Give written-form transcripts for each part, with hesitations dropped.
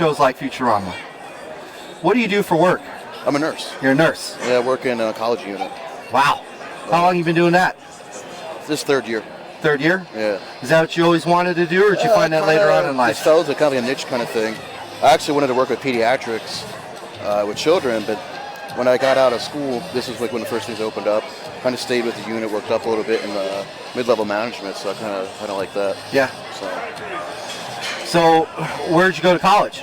Shows like Futurama. What do you do for work? I'm a nurse. You're a nurse? Yeah, I work in a college unit. Wow. How long you been doing that? This third year. Third year? Yeah. Is that what you always wanted to do, or did you find that later on in life? This felt like kind of a niche kind of thing. I actually wanted to work with pediatrics with children, but when I got out of school, this was like when the first things opened up. Kind of stayed with the unit, worked up a little bit in the mid-level management, so I kind of like that. Yeah. So where'd you go to college?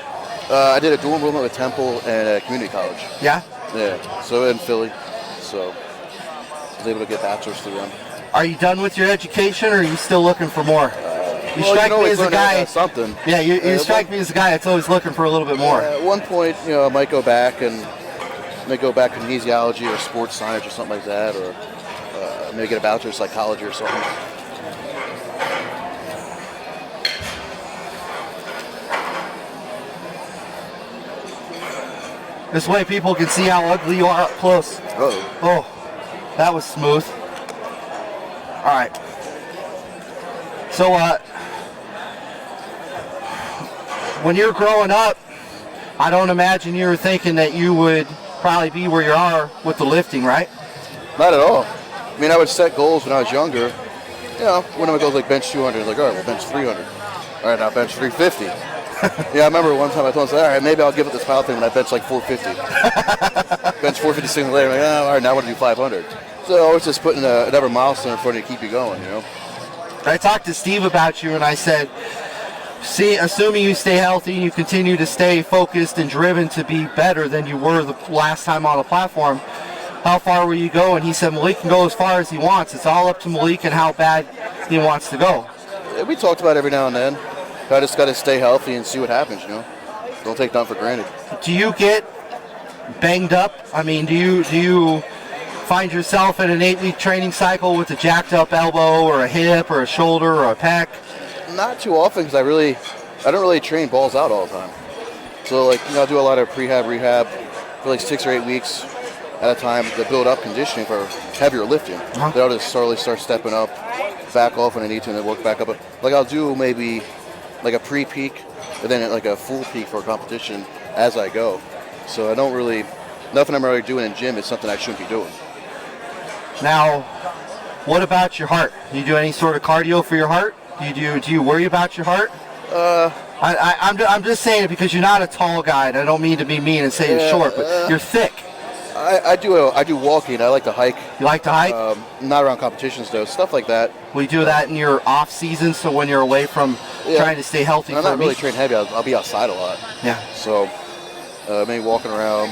I did a dual enrollment with Temple and a community college. Yeah? Yeah, so in Philly. So I was able to get bachelor's through them. Are you done with your education, or are you still looking for more? You well, strike me as a guy. Something. Yeah, you strike me as a guy that's always looking for a little bit more. At one point, I might go back and to kinesiology or sports science or something like that, or maybe get a bachelor's in psychology or something. This way people can see how ugly you are up close. Uh-oh. Oh, that was smooth. All right. So, when you're growing up, I don't imagine you were thinking that you would probably be where you are with the lifting, right? Not at all. I mean, I would set goals when I was younger. One of my goals like bench 200. Like, all right, well, bench 300. All right, now bench 350. Yeah, I remember one time I told myself, all right, maybe I'll give it this power thing when I bench like 450. Bench 450 sooner later. I'm like, all right, now I want to do 500. So I was just putting another milestone in front of you to keep you going, I talked to Steve about you, and I said, assuming you stay healthy and you continue to stay focused and driven to be better than you were the last time on the platform, how far will you go? And he said Maliek can go as far as he wants. It's all up to Maliek and how bad he wants to go. Yeah, we talked about it every now and then. I just got to stay healthy and see what happens, Don't take nothing for granted. Do you get banged up? I mean, do you find yourself in an 8-week training cycle with a jacked up elbow or a hip or a shoulder or a pec? Not too often, because I don't really train balls out all the time. So I'll do a lot of rehab for like 6 or 8 weeks at a time to build up conditioning for heavier lifting. Then I'll just slowly start stepping up, back off when I need to, and then work back up. Like I'll do maybe like a pre-peak, and then like a full peak for a competition as I go. So nothing I'm really doing in gym is something I shouldn't be doing. Now, what about your heart? Do you do any sort of cardio for your heart? Do you worry about your heart? I'm just saying it because you're not a tall guy, and I don't mean to be mean and say you're short, but you're thick. I do walking. I like to hike. You like to hike? Not around competitions though. Stuff like that. Will you do that in your off season? So when you're away from trying to stay healthy. I'm not really trained heavy. I'll be outside a lot. Yeah. So maybe walking around,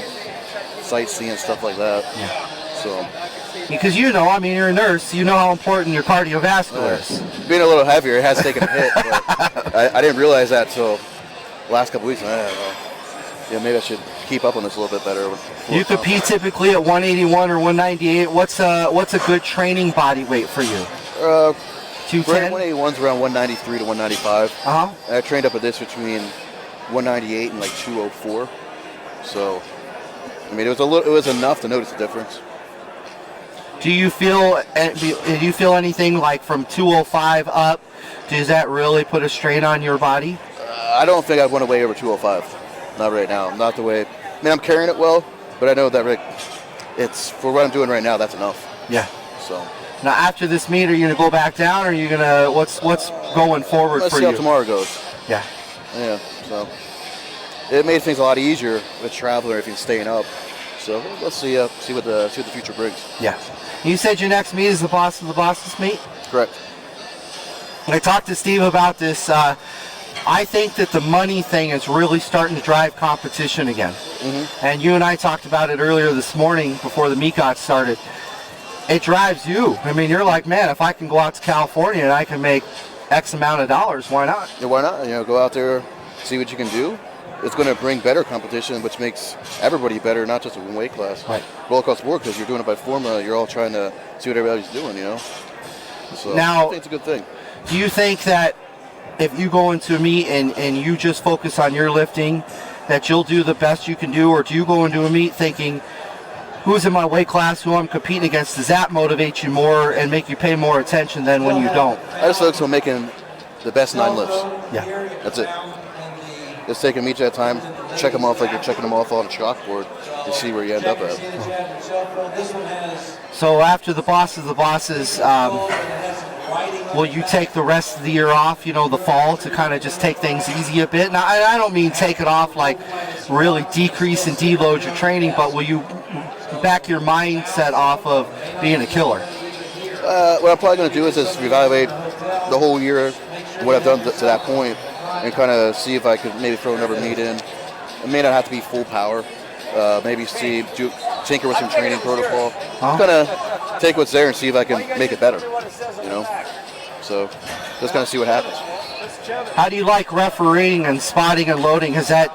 sightseeing, stuff like that. Yeah. So. Because you're a nurse. You know how important your cardiovascular is. Being a little heavier, it has taken a hit. But I didn't realize that till the last couple weeks. Maybe I should keep up on this a little bit better. You compete typically at 181 or 198. What's a good training body weight for you? 210. 181's around 193 to 195. I trained up at this between 198 and like 204. So, it was enough to notice the difference. Do you feel anything like from 205 up? Does that really put a strain on your body? I don't think I'd want to weigh over 205. Not right now. Not the way. I'm carrying it well, but I know that it's for what I'm doing right now. That's enough. Yeah. So. Now after this meet, are you gonna go back down, or are you gonna what's going forward Let's for see you? How tomorrow goes. Yeah. Yeah. So it made things a lot easier with travel or everything staying up. So let's see what the future brings. Yeah. You said your next meet is the boss of the bosses meet? Correct. I talked to Steve about this. I think that the money thing is really starting to drive competition again. Mm-hmm. And you and I talked about it earlier this morning before the meet got started. It drives you. You're like, man, if I can go out to California and I can make X amount of dollars, why not? Yeah, why not? Go out there, see what you can do. It's going to bring better competition, which makes everybody better, not just one weight class. Right. All across the board, because you're doing it by formula. You're all trying to see what everybody's doing, So now, I think it's a good thing. Do you think that if you go into a meet and you just focus on your lifting, that you'll do the best you can do, or do you go into a meet thinking, who's in my weight class, who I'm competing against? Does that motivate you more and make you pay more attention than when you don't? I just focus on making the best 9 lifts. Yeah. That's it. Just take them each at a time, check them off like you're checking them off on a chalkboard, and see where you end up at. So after the bosses, will you take the rest of the year off, the fall, to kind of just take things easy a bit? Now, I don't mean take it off like really decrease and deload your training, but will you back your mindset off of being a killer? What I'm probably going to do is just reevaluate the whole year, what I've done to that point, and kind of see if I could maybe throw another meet in. It may not have to be full power. Maybe tinker with some training protocol. Kind of take what's there and see if I can make it better. So just kind of see what happens. How do you like refereeing and spotting and loading? Has that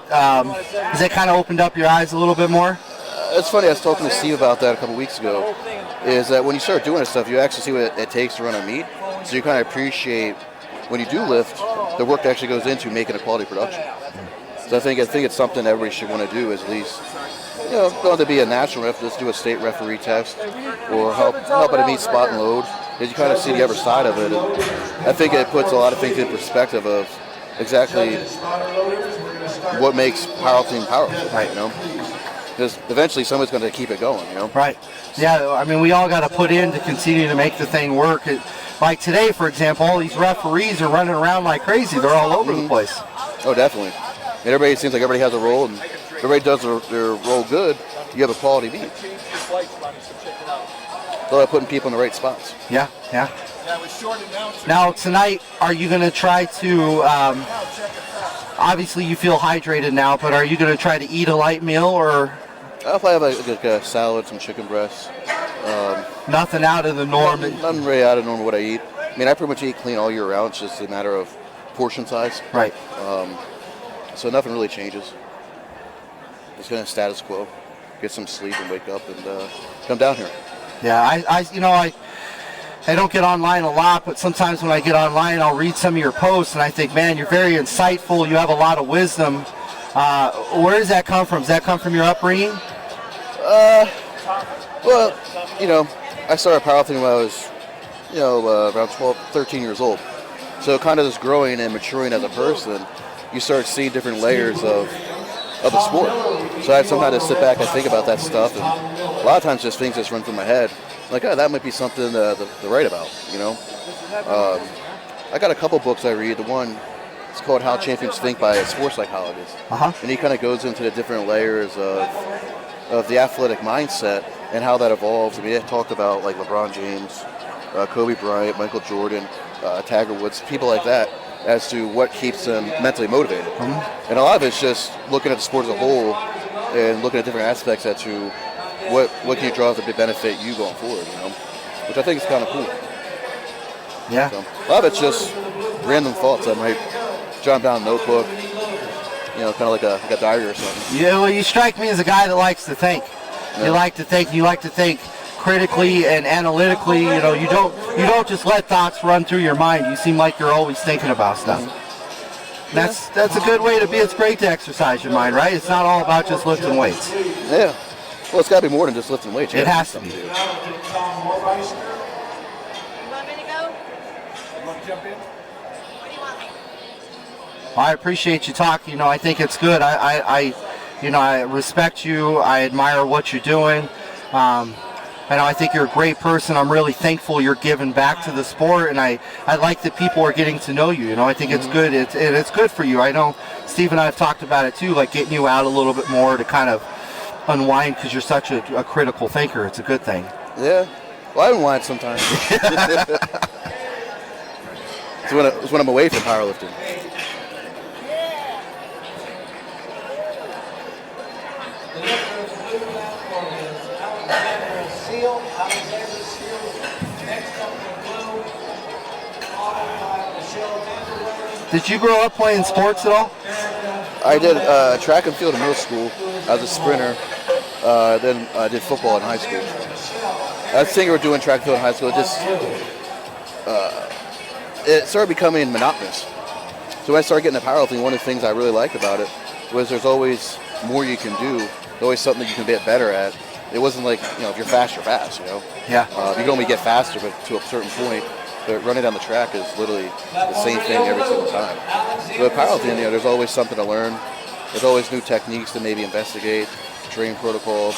kind of opened up your eyes a little bit more? It's funny. I was talking to Steve about that a couple weeks ago. Is that when you start doing this stuff, you actually see what it takes to run a meet. So you kind of appreciate when you do lift the work that actually goes into making a quality production. So I think it's something everybody should want to do, is at least, don't have to be a national ref, just do a state referee test or help at a meet spot and load, because you kind of see the other side of it. And I think it puts a lot of things in perspective of exactly what makes powerlifting powerlifting, right? Because eventually someone's going to keep it going, Right. Yeah, I mean, we all got to put in to continue to make the thing work. Like today, for example, all these referees are running around like crazy. They're all over the place. Oh, definitely. And it seems like everybody has a role, and if everybody does their role good, you have a quality meet. So they're putting people in the right spots. Yeah. Now, tonight, are you going to try to, obviously you feel hydrated now, but are you going to try to eat a light meal, or? I'll probably have a salad, some chicken breasts. Nothing out of the norm? Nothing really out of normal what I eat. I mean, I pretty much eat clean all year round. It's just a matter of portion size. Right. So nothing really changes. Just kind of status quo. Get some sleep and wake up and come down here. Yeah, I don't get online a lot, but sometimes when I get online, I'll read some of your posts, and I think, man, you're very insightful. You have a lot of wisdom. Where does that come from? Does that come from your upbringing? Well, I started powerlifting when I was, around 13 years old. So kind of just growing and maturing as a person, you start seeing different layers of the sport. So I have sometimes to sit back and think about that stuff, and a lot of times just things just run through my head. Like, oh, that might be something to write about, I got a couple books I read. The one, it's called How Champions Think by a sports psychologist. And he kind of goes into the different layers of the athletic mindset and how that evolves. I mean, it talked about like LeBron James, Kobe Bryant, Michael Jordan, Tiger Woods, people like that, as to what keeps them mentally motivated. And a lot of it's just looking at the sport as a whole and looking at different aspects as to what can you draw to benefit you going forward, which I think is kind of cool. Yeah. So, a lot of it's just random thoughts. I might jot down a notebook, kind of like a diary or something. Yeah, well, you strike me as a guy that likes to think. Yeah. You like to think critically and analytically. You don't just let thoughts run through your mind. You seem like you're always thinking about stuff. That's a good way to be. It's great to exercise your mind, right? It's not all about just lifting weights. Yeah. Well, it's got to be more than just lifting weights. It has to be. You want me to go? You want to jump in? What do you want me? I appreciate you talking. I think it's good. I respect you. I admire what you're doing. I think you're a great person. I'm really thankful you're giving back to the sport, and I like that people are getting to know you. I think it's good. It's good for you. I know Steve and I have talked about it too, like getting you out a little bit more to kind of unwind, because you're such a critical thinker. It's a good thing. Yeah. Well, I unwind sometimes. It's when I'm away from powerlifting. Did you grow up playing sports at all? I did track and field in middle school. I was a sprinter. Then I did football in high school. I was thinking of doing track and field in high school. It started becoming monotonous. So when I started getting into powerlifting, one of the things I really liked about it was there's always more you can do. There's always something you can get better at. It wasn't like, if you're fast, you're fast, Yeah. You can only get faster, but to a certain point. But running down the track is literally the same thing every single time. But powerlifting, there's always something to learn. There's always new techniques to maybe investigate, training protocol.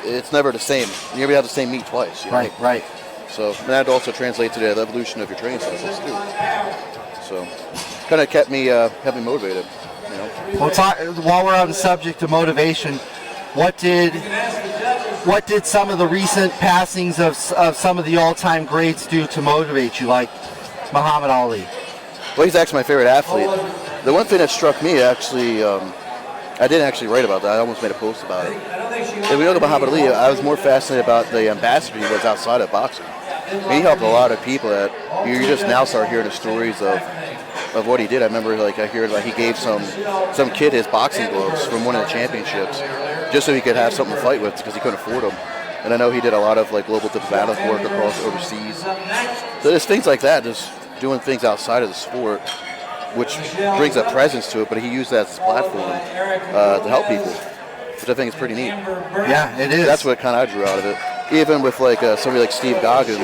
It's never the same. You never have the same meet twice. Right. So and that also translates to the evolution of your training cycles too. So kind of kept me motivated. Well, while we're on the subject of motivation, what did some of the recent passings of some of the all-time greats do to motivate you, like Muhammad Ali? Well, he's actually my favorite athlete. The one thing that struck me, actually, I didn't actually write about that. I almost made a post about it. If we look at Muhammad Ali, I was more fascinated about the ambassador he was outside of boxing. He helped a lot of people that you just now start hearing the stories of what he did. I remember, I heard he gave some kid his boxing gloves from one of the championships just so he could have something to fight with because he couldn't afford them. And I know he did a lot of global diplomatic work across overseas. So there's things like that, just doing things outside of the sport, which brings a presence to it. But he used that as a platform to help people, which I think is pretty neat. Yeah, it is. That's what kind of I drew out of it. Even with somebody like Steve Goggins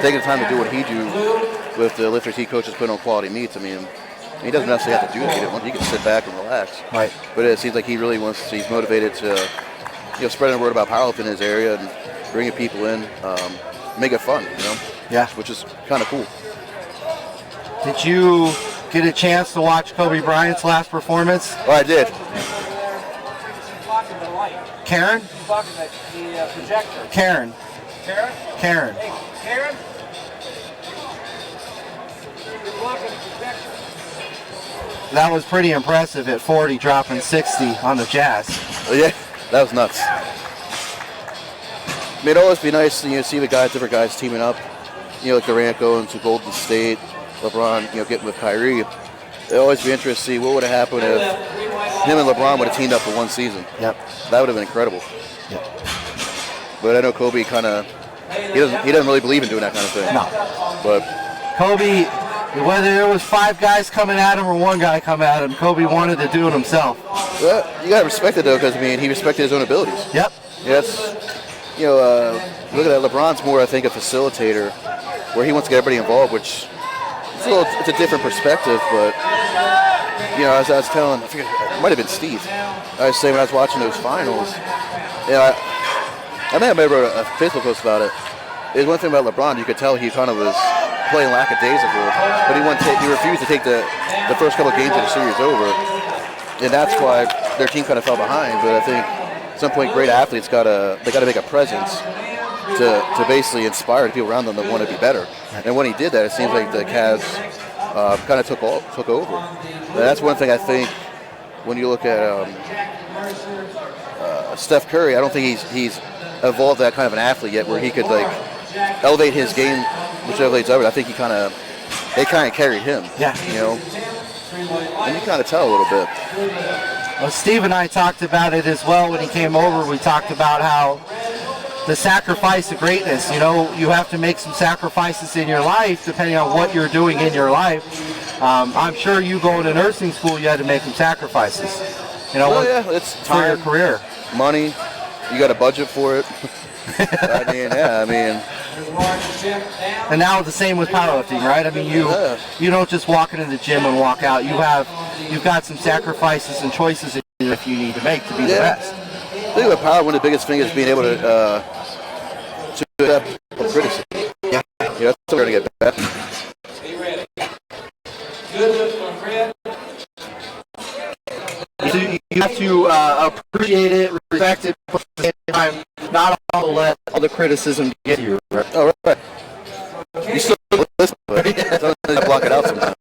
taking the time to do what he do with the lifters he coaches, putting on quality meets. I mean, he doesn't necessarily have to do that. He can sit back and relax. Right. But it seems like he really he's motivated to, spreading the word about powerlifting in his area and bringing people in, make it fun, Yeah. Which is kind of cool. Did you get a chance to watch Kobe Bryant's last performance? Oh, I did. Karen? Blocking the projector. Karen. Karen? Karen. Hey, Karen? You're blocking the projector. That was pretty impressive at 40, dropping 60 on the Jazz. Oh, yeah, that was nuts. I mean, it'd always be nice to see different guys teaming up. Like Durant going to Golden State, LeBron, getting with Kyrie. It'd always be interesting to see what would have happened if him and LeBron would have teamed up for one season. Yep. That would have been incredible. Yep. But I know Kobe he doesn't really believe in doing that kind of thing. No. But Kobe, whether there was 5 guys coming at him or 1 guy coming at him, Kobe wanted to do it himself. Well, you gotta respect it though, because he respected his own abilities. Yep. Yes. Look at that. LeBron's more, I think, a facilitator, where he wants to get everybody involved, which it's a different perspective. But as I was telling, I forget, it might have been Steve. I was saying when I was watching those finals, I may have wrote a Facebook post about it. There's one thing about LeBron, you could tell he kind of was playing lackadaisical, but he refused to take the first couple of games of the series over, and that's why their team kind of fell behind. But I think at some point, great athletes gotta make a presence to basically inspire the people around them that want to be better. And when he did that, it seems like the Cavs kind of took over. And that's one thing I think when you look at Steph Curry. I don't think he's evolved that kind of an athlete yet, where he could elevate his game, which elevates others. I think they kind of carried him. Yeah. And you kind of tell a little bit. Well, Steve and I talked about it as well when he came over. We talked about how the sacrifice of greatness, you have to make some sacrifices in your life depending on what you're doing in your life. I'm sure you going to nursing school, you had to make some sacrifices. It's for time, your career. Money, you got a budget for it. And now the same with powerlifting, right? I mean, you don't just walk into the gym and walk out. You've got some sacrifices and choices in your life you need to make to be the best. I think with power, one of the biggest things is being able to accept criticism. Yeah. That's what we're going to get better. Are you ready? Good one, Fred. You have to appreciate it, respect it, but at the same time, not let all the criticism get to you. Right? Oh, right. You still listen, but don't block it out sometimes.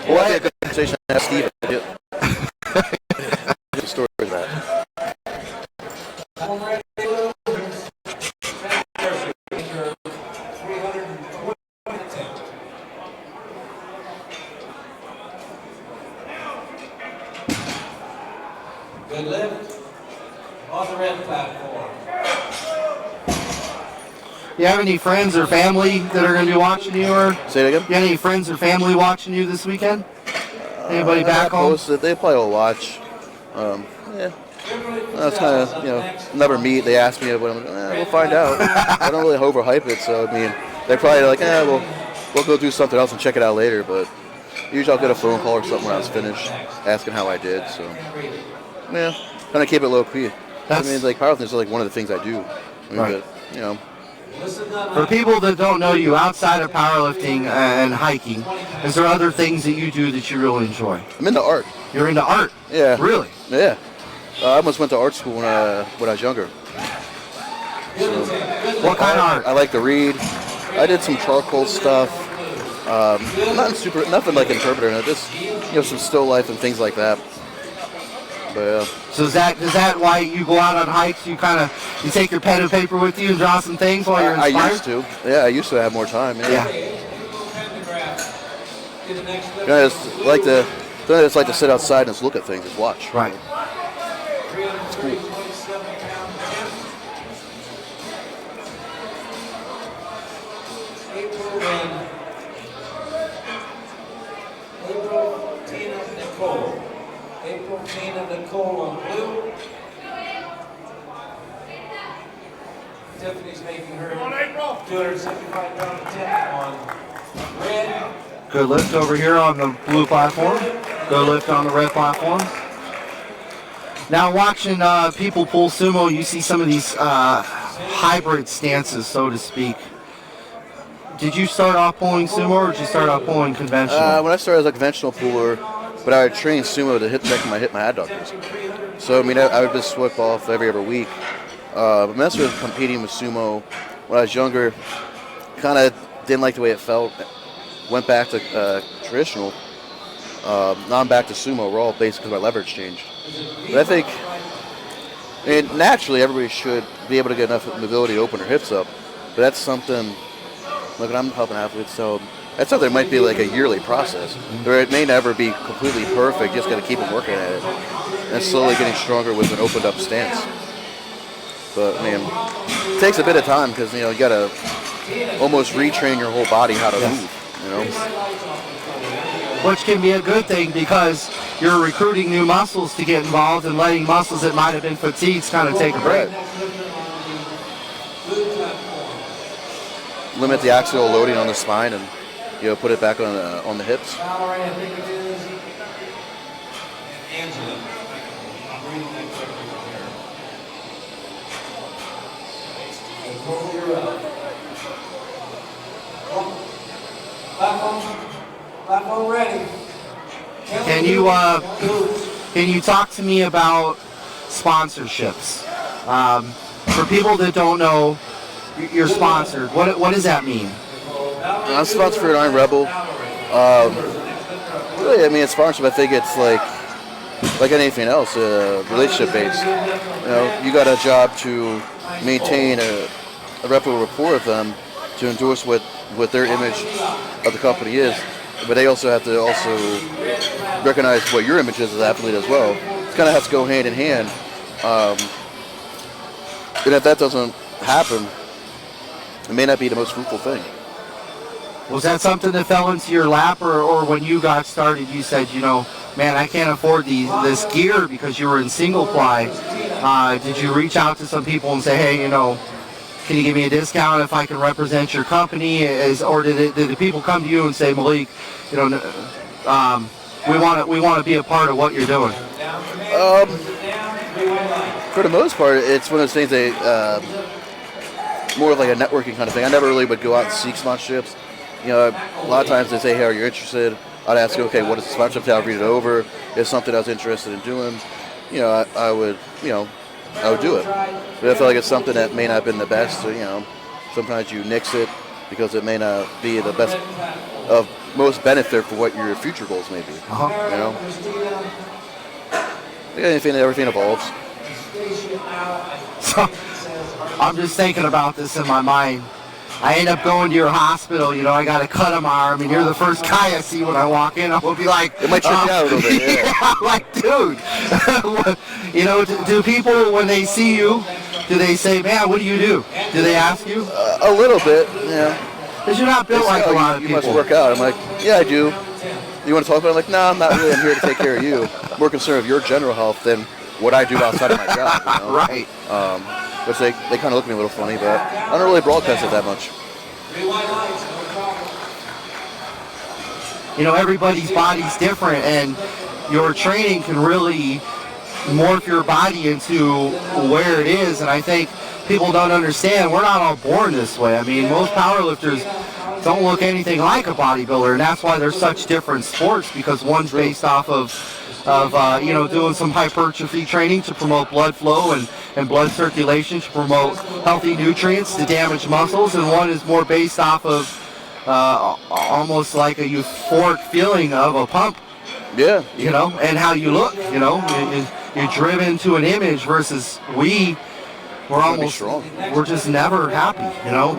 Well, I had a good conversation with Steve. Good story of that. Good lift on the red platform. You have any friends or family that are going to be watching you, or Say it again? you have any friends or family watching you this weekend? Anybody back home? They probably will watch. Yeah. That's kind of, never meet. They ask me, but I'm like, we'll find out. I don't really overhype it, so I mean, they're probably like, we'll go do something else and check it out later. But usually I'll get a phone call or something when I was finished, asking how I did. So yeah, kind of keep it low key. I mean, like powerlifting is like one of the things I do. I mean, Right. But, For people that don't know you outside of powerlifting and hiking, is there other things that you do that you really enjoy? I'm into art. You're into art? Yeah. Really? Yeah. I almost went to art school when I was younger. So, What kind of art? I like to read. I did some charcoal stuff. Nothing like interpreter. Just some still life and things like that. But So is that why you go out on hikes? You take your pen and paper with you and draw some things while you're inspired? I used to. Yeah, I used to have more time. Yeah. I just like to sit outside and just look at things, just watch. Right. It's cool. April, Tina, Nicole on blue. Tiffany's making her 275-pound attempt on red. Good lift over here on the blue platform. Good lift on the red platform. Now watching people pull sumo, you see some of these hybrid stances, so to speak. Did you start off pulling sumo or did you start off pulling conventional? When I started as a conventional puller, but I would train sumo to hip check my adductors. So I mean, I would just swip off every other week. But when I started competing with sumo when I was younger, kind of didn't like the way it felt. Went back to traditional. Now I'm back to sumo raw, basically because my leverage changed. But I think, naturally everybody should be able to get enough mobility to open their hips up. But that's something. Look, I'm helping athletes, so that's something that might be like a yearly process. Or it may never be completely perfect. You just got to keep on working at it, and slowly getting stronger with an opened up stance. But it takes a bit of time because you got to almost retrain your whole body how to move. Which can be a good thing because you're recruiting new muscles to get involved and letting muscles that might have been fatigued kind of take a break. Limit the axial loading on the spine and put it back on the hips. Valerie, I think it is. Angela. I'm reading that correctly here. Nicole, you're up. Platform ready. Can you talk to me about sponsorships? For people that don't know, you're sponsored. What does that mean? I'm sponsored for Iron Rebel. Really, it's sponsorship. I think it's like anything else, relationship based. You got a job to maintain a reputable rapport with them, to endorse what their image of the company is, but they also have to recognize what your image is as an athlete as well. It kind of has to go hand in hand. And if that doesn't happen, it may not be the most fruitful thing. Was that something that fell into your lap, or when you got started, you said, man, I can't afford this gear because you were in single ply. Did you reach out to some people and say, hey, can you give me a discount if I can represent your company? Or did the people come to you and say, Maliek, we want to be a part of what you're doing? For the most part, it's one of those things that more of like a networking kind of thing. I never really would go out and seek sponsorships. A lot of times they say, hey, are you interested? I'd ask, okay, what is the sponsorship? I'll read it over. If something I was interested in doing, I would do it. But I feel like it's something that may not have been the best. So, sometimes you nix it because it may not be the best of most benefit for what your future goals may be. Everything evolves. So, I'm just thinking about this in my mind. I end up going to your hospital, I got a cut on my arm, and you're the first guy I see when I walk in. I will be like, it might trip you out a little bit. Yeah. I'm like, dude, do people, when they see you, do they say, man, what do you do? Do they ask you? A little bit, yeah. Because you're not built like a lot of people. You must work out. I'm like, yeah, I do. You want to talk about it? I'm like, no, I'm not really. I'm here to take care of you. I'm more concerned with your general health than what I do outside of my job. You know? Right. Which they kind of look at me a little funny, but I don't really broadcast it that much. You know, everybody's body's different, and your training can really morph your body into where it is. And I think people don't understand, we're not all born this way. I mean, most powerlifters don't look anything like a bodybuilder, and that's why they're such different sports, because one's based off of you know, doing some hypertrophy training to promote blood flow and blood circulation, to promote healthy nutrients, to damage muscles, and one is more based off of almost like a euphoric feeling of a pump. Yeah. You know, and how you look, you know, you're driven to an image, versus we're almost, we're just never happy, you know.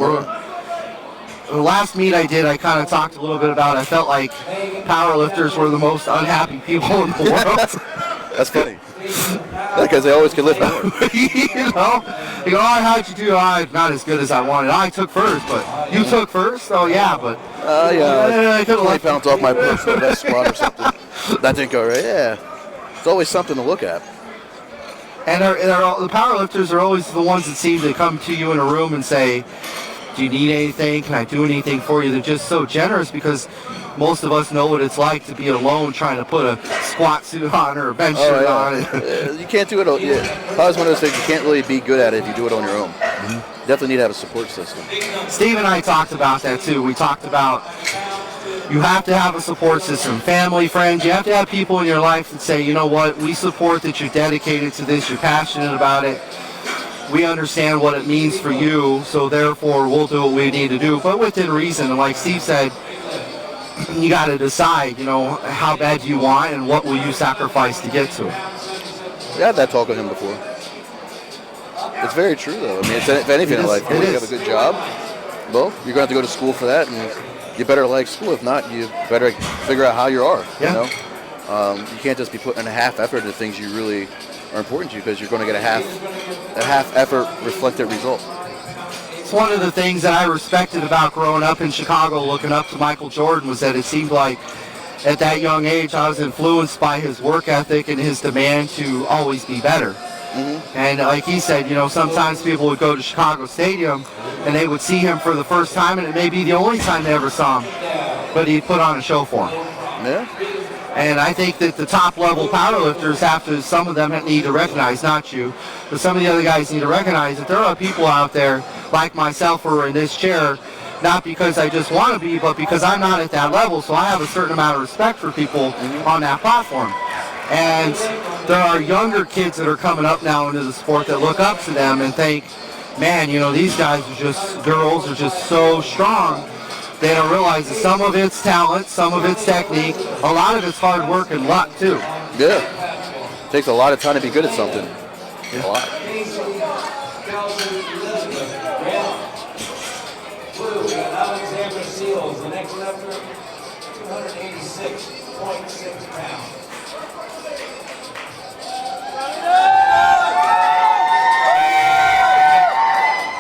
The last meet I did, I kind of talked a little bit about, I felt like powerlifters were the most unhappy people in the world. That's funny. Because they always can lift more. You know, oh, how'd you do? Oh, not as good as I wanted. I took first, but you took first? Oh, yeah, but... yeah, I could 20 pounds off my personal best squat or something. That didn't go right. Yeah. It's always something to look at. And the powerlifters are always the ones that seem to come to you in a room and say, do you need anything? Can I do anything for you? They're just so generous, because most of us know what it's like to be alone trying to put a squat suit on or a bench suit on. You can't do it. Probably one of those things, you can't really be good at it if you do it on your own. Mm-hmm. Definitely need to have a support system. Steve and I talked about that too. We talked about you have to have a support system. Family, friends, you have to have people in your life that say, you know what, we support that you're dedicated to this, you're passionate about it. We understand what it means for you, so therefore we'll do what we need to do, but within reason. And like Steve said, you got to decide, you know, how bad do you want and what will you sacrifice to get to it. I had that talk with him before. It's very true, though. I mean, it's, if anything in life, you have a good job, well, you're going to have to go to school for that, and you better like school. If not, you better figure out how you are. Yeah. You know, you can't just be putting a half effort into things you really are important to you, because you're going to get a half effort reflected result. It's one of the things that I respected about growing up in Chicago, looking up to Michael Jordan, was that it seemed like at that young age I was influenced by his work ethic and his demand to always be better. Mm-hmm. And like he said, you know, sometimes people would go to Chicago Stadium and they would see him for the first time, and it may be the only time they ever saw him, but he put on a show for him. Yeah. And I think that the top level powerlifters have to, some of them need to recognize, not you, but some of the other guys need to recognize that there are people out there like myself who are in this chair, not because I just want to be, but because I'm not at that level, so I have a certain amount of respect for people on that platform. And there are younger kids that are coming up now into the sport that look up to them and think, man, you know, these guys are just, girls are just so strong. They don't realize that some of it's talent, some of it's technique, a lot of it's hard work and luck too. Yeah. It takes a lot of time to be good at something. Yeah. A lot. Alexander Seals, the next lifter, 286.6 pounds.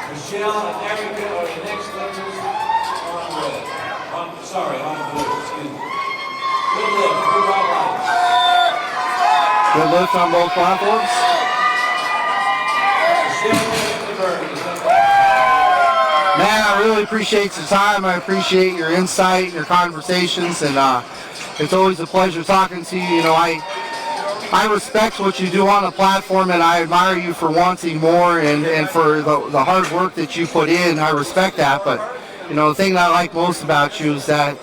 Michelle and Erica are the next lifters. On blue, excuse me. Good lift, good right line. Good lift on both platforms. Man, I really appreciate your time. I appreciate your insight and your conversations, and it's always a pleasure talking to you. You know, I respect what you do on the platform, and I admire you for wanting more and for the hard work that you put in. I respect that, but you know, the thing that I like most about you is that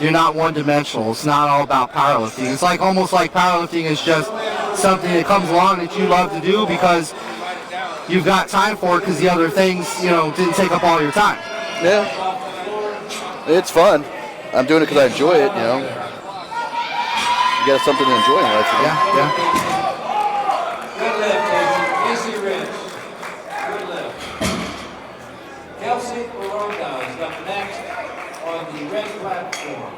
you're not one-dimensional. It's not all about powerlifting. It's like almost like powerlifting is just something that comes along that you love to do because you've got time for it, because the other things, you know, didn't take up all your time. Yeah, it's fun. I'm doing it because I enjoy it. You know, you got something to enjoy in life. You know? Yeah. Good lift, Casey Rich. Good lift. Kelsey Baronda is up next on the red platform.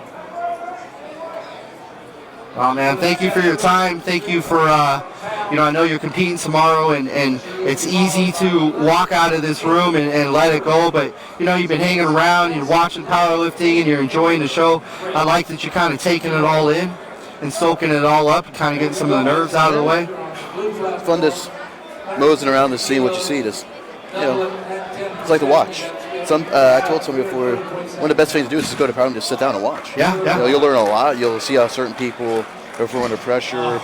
Well, man, thank you for your time. Thank you for, you know, I know you're competing tomorrow, and it's easy to walk out of this room and let it go, but, you know, you've been hanging around, you're watching powerlifting, and you're enjoying the show. I like that you're kind of taking it all in and soaking it all up and kind of getting some of the nerves out of the way. fun just moseying around to see what you see. Just, it's like to watch. I told somebody before, one of the best things to do is just go to power and just sit down and watch. Yeah. You'll learn a lot. You'll see how certain people perform under pressure.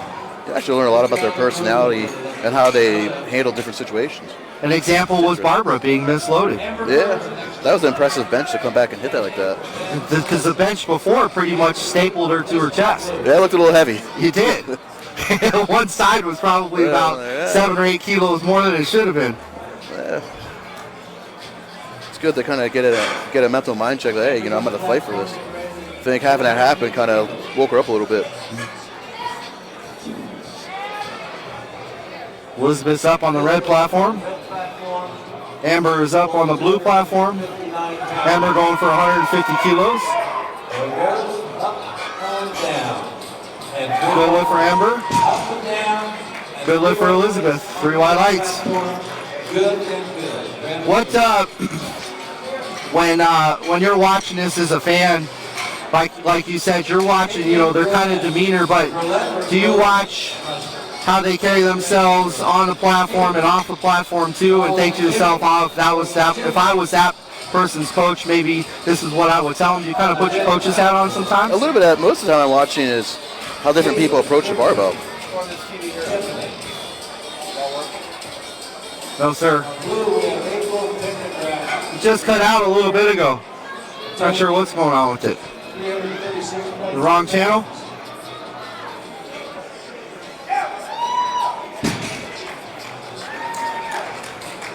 You actually learn a lot about their personality and how they handle different situations. An example was Barbara being misloaded. Yeah, that was an impressive bench to come back and hit that like that. Because the bench before pretty much stapled her to her chest. Yeah, it looked a little heavy. You did. One side was probably about 7 or 8 kilos more than it should have been. Yeah. It's good to kind of get a mental mind check. Like, hey, I'm going to fight for this. I think having that happen kind of woke her up a little bit. Elizabeth's up on the red platform. Amber is up on the blue platform. Amber going for 150 kilos. Good lift for Amber. Good lift for Elizabeth. 3 white lights. What when you're watching this as a fan, like you said, you're watching, their kind of demeanor, but do you watch how they carry themselves on the platform and off the platform too, and think to yourself, if I was that person's coach, maybe this is what I would tell them? Do you kind of put your coach's hat on sometimes? A little bit of that. Most of the time I'm watching is how different people approach the barbell. No, sir. It just cut out a little bit ago. Not sure what's going on with it. The wrong channel?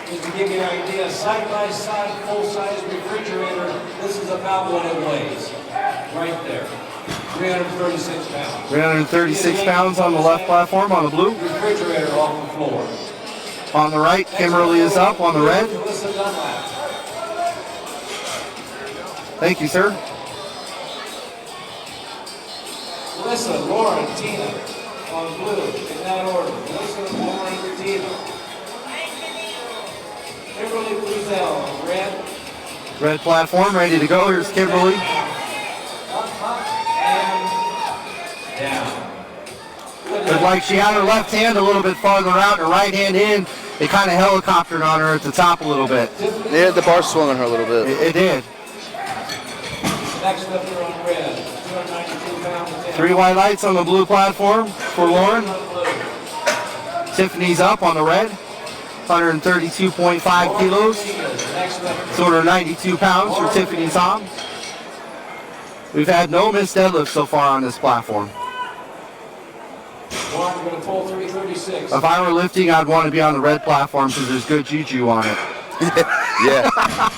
Just to give you an idea, side-by-side, full-size refrigerator, this is about what it weighs. Right there. 336 pounds. 336 pounds on the left platform, on the blue. Refrigerator off the floor. On the right, Kimberly is up on the red. Thank you, sir. Melissa, Lauren, Tina on blue, in that order. Melissa, Lauren, Tina. Kimberly Frizzell on red. Red platform, ready to go. Here's Kimberly. Up, and down. Looked like she had her left hand a little bit farther out, her right hand in. It kind of helicoptered on her at the top a little bit. Yeah, the bar swung on her a little bit. It did. Next lifter on red, 292 pounds. 3 white lights on the blue platform for Lauren. Tiffany's up on the red, 132.5 kilos. 292 pounds for Tiffany Tom. We've had no missed deadlifts so far on this platform. Lauren's going to pull 336. If I were lifting, I'd want to be on the red platform because there's good juju on it. Yeah,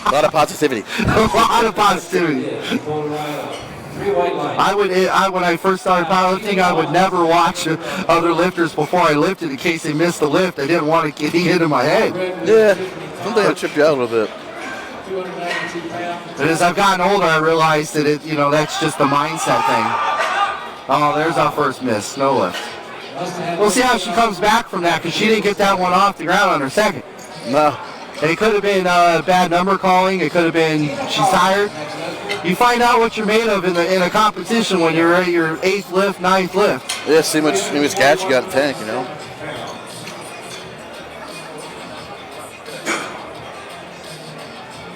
a lot of positivity. A lot of positivity. Pull it right up. 3 white lines. When I first started powerlifting, I would never watch other lifters before I lifted in case they missed the lift. I didn't want it getting into my head. Yeah, something that tripped you out a little bit. 292 pounds. But as I've gotten older, I realized that that's just a mindset thing. Oh, there's our first miss. No lift. We'll see how she comes back from that because she didn't get that one off the ground on her second. No. It could have been bad number calling. It could have been she's tired. You find out what you're made of in a competition when you're at your 8th lift, 9th lift. Yeah, see how much gas you got in the tank,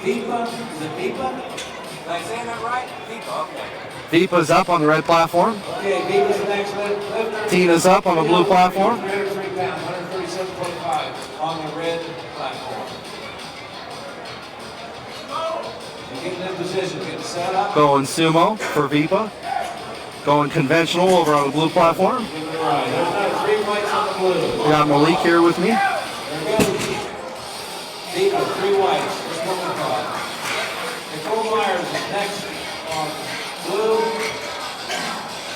Vipa? Is it Vipa? Am I saying that right? Vipa, okay. Vipa's up on the red platform. Okay, Vipa's the next lifter. Tina's up on the blue platform. 303 pounds, 137.5 on the red platform. You're getting in position, getting set up. Going sumo for Vipa. Going conventional over on the blue platform. Give it a ride. There's another 3 whites on the blue. We got Maliek here with me. There we go. Vipa, 3 whites. This one we call. Nicole Myers is next on blue,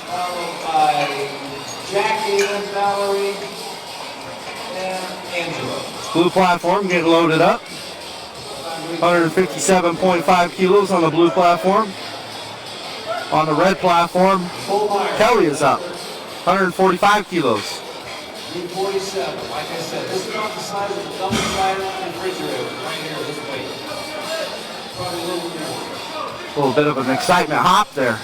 followed by Jackie and Valerie and Angela. Blue platform getting loaded up. 157.5 kilos on the blue platform. On the red platform, Kelly is up. 145 kilos. 347. Like I said, this is not the size of a double-sided refrigerator. Right here, this weight. Probably a little more. A little bit of an excitement hop there.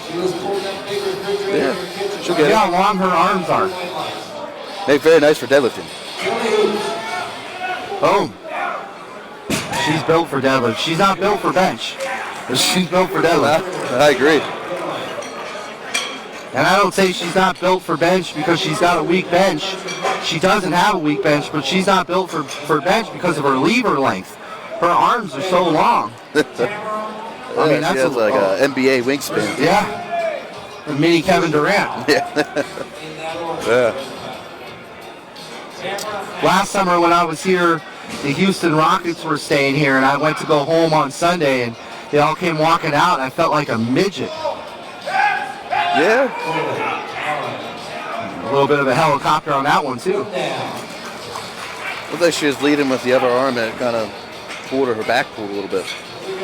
She was pulling that big refrigerator in her kitchen. she'll See get how long her arms are. Make very nice for deadlifting. Boom. She's built for deadlift. She's not built for bench. She's built for deadlift. I agree. And I don't say she's not built for bench because she's got a weak bench. She doesn't have a weak bench, but she's not built for bench because of her lever length. Her arms are so long. She has like an NBA wingspan. Yeah. A mini Kevin Durant. Yeah. Yeah. Last summer when I was here, the Houston Rockets were staying here, and I went to go home on Sunday, and they all came walking out, and I felt like a midget. Yeah. A little bit of a helicopter on that one, too. Looks like she was leading with the other arm, and it kind of pulled her back pulled a little bit.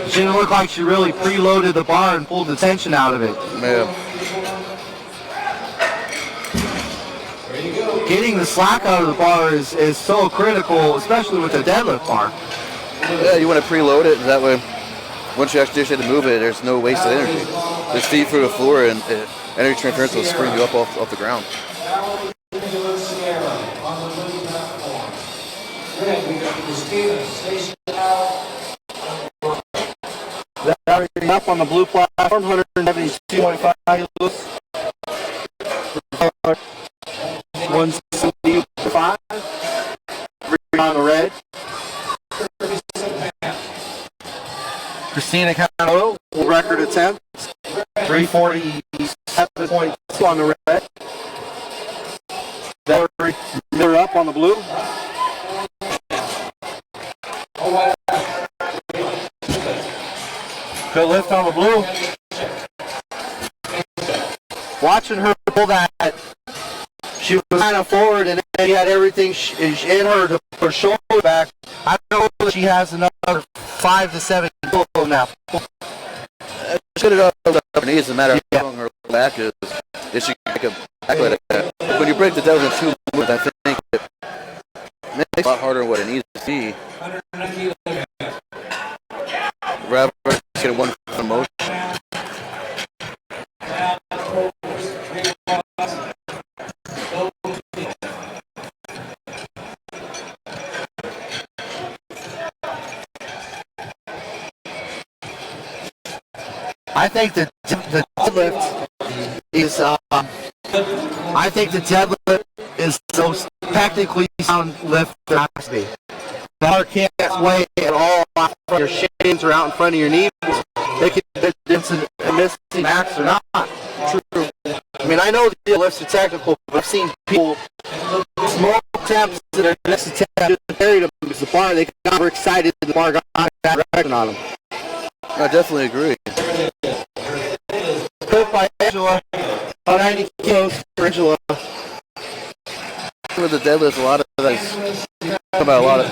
She didn't look like she really preloaded the bar and pulled the tension out of it. Yeah. Getting the slack out of the bar is so critical, especially with the deadlift bar. Yeah, you want to preload it, and that way, once you actually have to move it, there's no wasted energy. Just feed through the floor, and energy transference will spring you up off the ground. Everything up on the blue platform, 172.5 kilos. 175. On the red. Christina Cano, record attempt. 347.2 on the red. Valerie Miller up on the blue. Good lift on the blue. Watching her pull that, she was kind of forward and then she had everything in her to put her shoulder back. I know she has another 5 to 7 kilos now. Just get it up her knees, no matter how long her back is. If she can make a back like that. When you break the deadlift in 2 movements, I think it makes it a lot harder than what it needs to be. Rather get one motion. I think the deadlift is. I think the deadlift is the most technically sound lift there has to be. The bar can't sway at all out in front of your shins or out in front of your knees. They can miss max or not. True. I mean, I know the deadlifts are technical, but I've seen people small attempts that are next attempt just carried them because the bar they got overexcited and the bar got reaction on them. I definitely agree. Put by Angela, 90 kilos for Angela. With the deadlift, a lot of that is about a lot of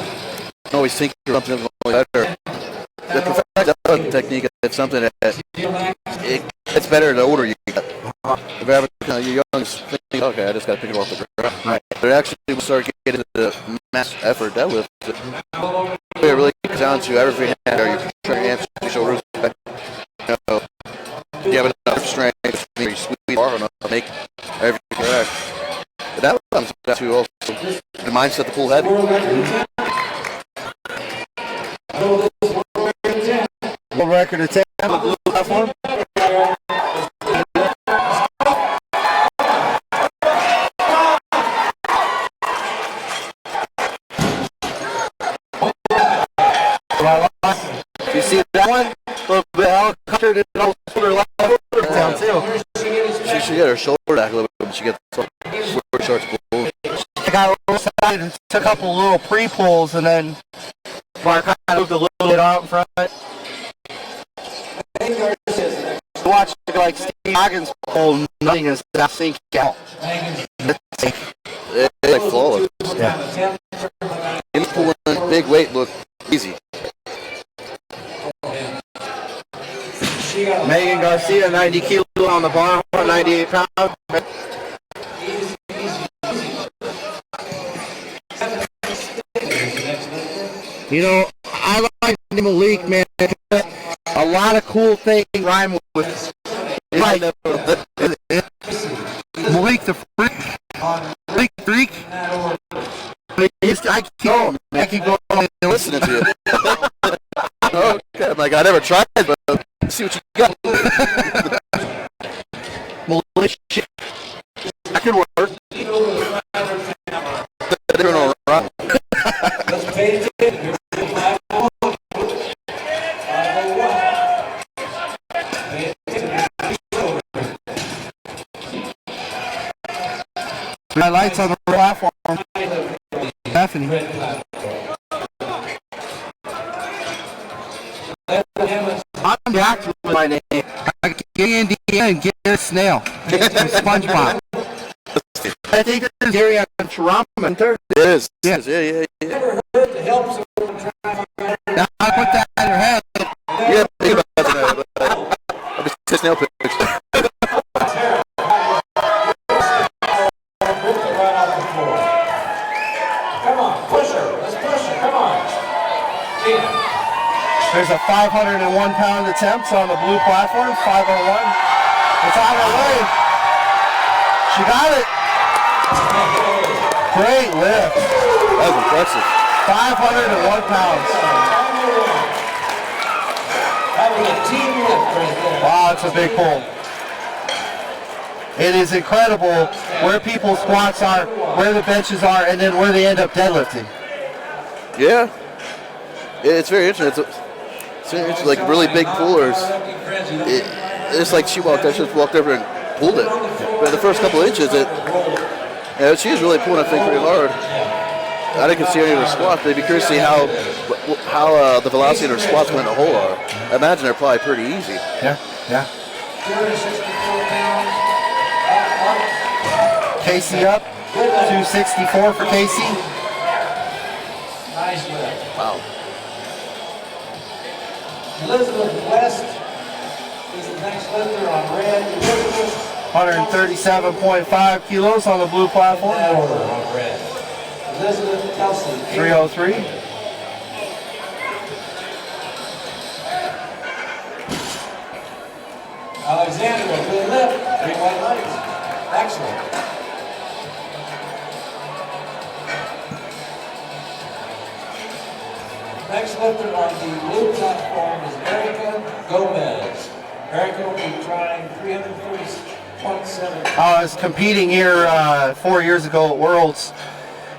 always think of something better. The perfect deadlift technique is something that it gets better the older you get. If you're young, thinking, okay, I just got to pick it off the ground. Right. But actually, we start getting into the mass effort deadlift. It really comes down to everything. Are you pushing your hands, your shoulders back? You know, you have enough strength, you squeeze hard enough to make everything correct. But that comes down to also the mindset to pull heavy. World record attempt on the blue platform. You see that one? A little bit helicopter to the shoulder left down too. She should get her shoulder back a little bit when she gets where it starts pulling. I got a little side and took a couple little pre-pulls and then I kind of moved a little bit out in front. Watch like Steve Goggins pull, nothing is that sink out. It's like flawless. Yeah. Him pulling big weight look easy. Megan Garcia, 90 kilos on the bar, 98 pounds. You know, I like Maliek, man. A lot of cool things rhyme with. Like, Maliek the freak. Maliek the freak. I keep going. I keep going and Listening to you. Okay, I'm like, I never tried, but see what you got. Militia. That could work. Let's pay attention. My lights on the platform. Stephanie. I'm Jack with my name. I can get Indiana and get a snail. From SpongeBob. I think this is Gary on Toronto and Thursday. It is. Yes. Yeah. Now I put that in your head. Yeah, think about that. I'll be taking snail pictures. Come on, push her. Let's push her. Come on. There's a 501-pound attempt on the blue platform. 501. It's on her way. She got it. Great lift. That was impressive. 501 pounds. That was a team lift right there. Wow, it's a big pull. It is incredible where people's squats are, where the benches are, and then where they end up deadlifting. Yeah. It's very interesting. It's very interesting. Like really big pullers. It's like she just walked over and pulled it. But in the first couple of inches, she was really pulling that thing pretty hard. I didn't see any of her squats, but I'd be curious to see how the velocity in her squats went in the hole are. I imagine they're probably pretty easy. Yeah. 264 pounds. Casey up. 264 for Casey. Nice lift. Wow. Elizabeth West is the next lifter on red. Elizabeth 137.5 kilos on the blue platform. that order on red. Elizabeth Kelsey. 303. Alexandra, good lift. 3 white lights. Excellent. Next lifter on the blue platform is Erica Gomez. Erica will be trying 330.7. I was competing here 4 years ago at Worlds,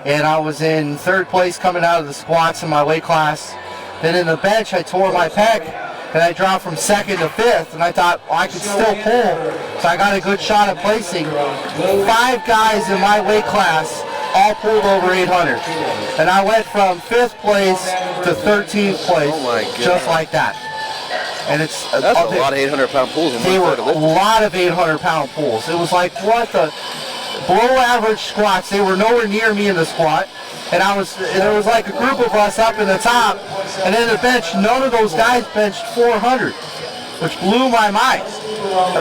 and I was in third place coming out of the squats in my weight class. Then in the bench, I tore my pec, and I dropped from second to fifth, and I thought, well, I could still pull, so I got a good shot at placing. 5 guys in my weight class all pulled over 800, and I went from 5th place to 13th place, Oh my God. just like that. And it's That's a lot of 800-pound pulls in they one were set of a lifting. lot of 800-pound pulls. It was like, what the below average squats. They were nowhere near me in the squat, and there was like a group of us up in the top, and then the bench. None of those guys benched 400, which blew my mind. I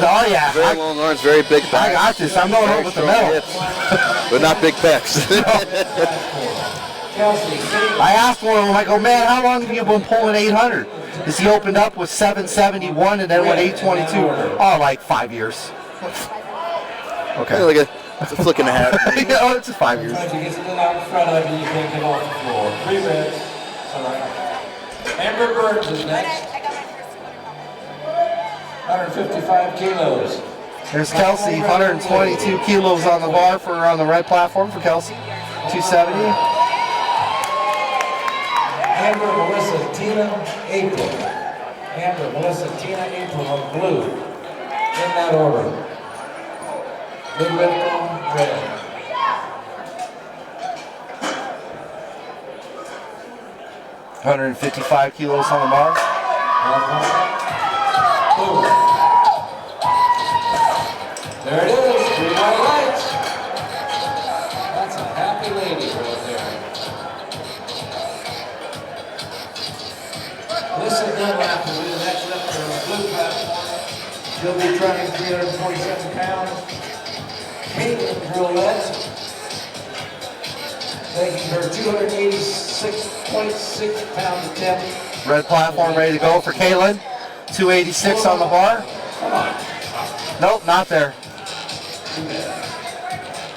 thought, oh yeah, Very long arms, very big backs. I got this. I'm going Very home with the strong medal. hips, but not big pecs. I asked one of them, I go, man, how long have you been pulling 800? Because he opened up with 771 and then went 822. Oh, like 5 years. Okay. Like it's a flick and a half. Yeah, oh, it's 5 years. If you get something out in front of you, you can't get off the floor. 3 reds. All right. Amber Burns is next. I got my first 155 kilos. There's Kelsey, 122 kilos on the bar on the red platform for Kelsey. 270. Amber, Melissa, Tina, April. Amber, Melissa, Tina, April on blue. In that order. Blue, red, red. 155 kilos on the bar. Blue. There it is. 3 white lights. That's a happy lady right there. Lisa Dunlap will be the next lifter on the blue platform. She'll be trying 347 pounds. Caitlin Drillette, making her 286.6 pound attempt. Red platform ready to go for Caitlin. 286 on the bar. Come on. Nope, not there. Too bad.